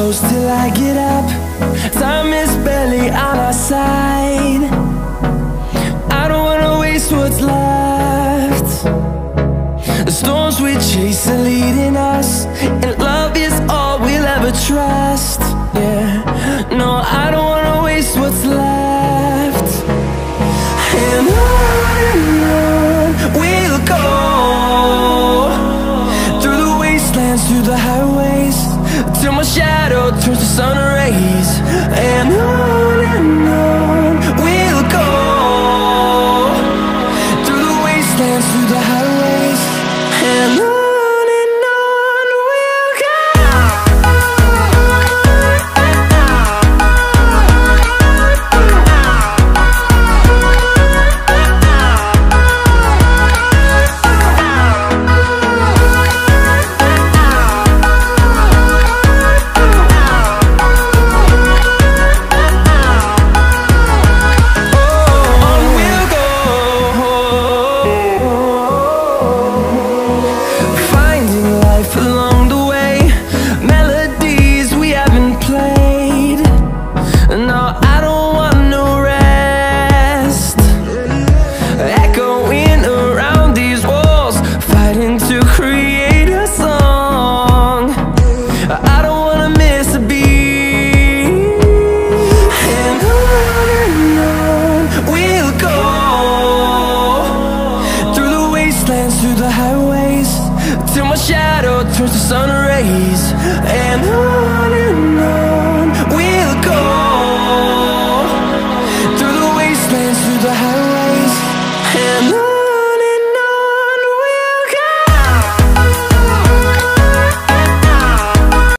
close till I get up. Time is barely on our side. I don't wanna waste what's left. The storms we chase are leading us, and love is all we'll ever trust. Yeah, no, I don't wanna waste what's left. And on we'll go, through the wastelands, through the highways, till my shadow turns to sun rays. And on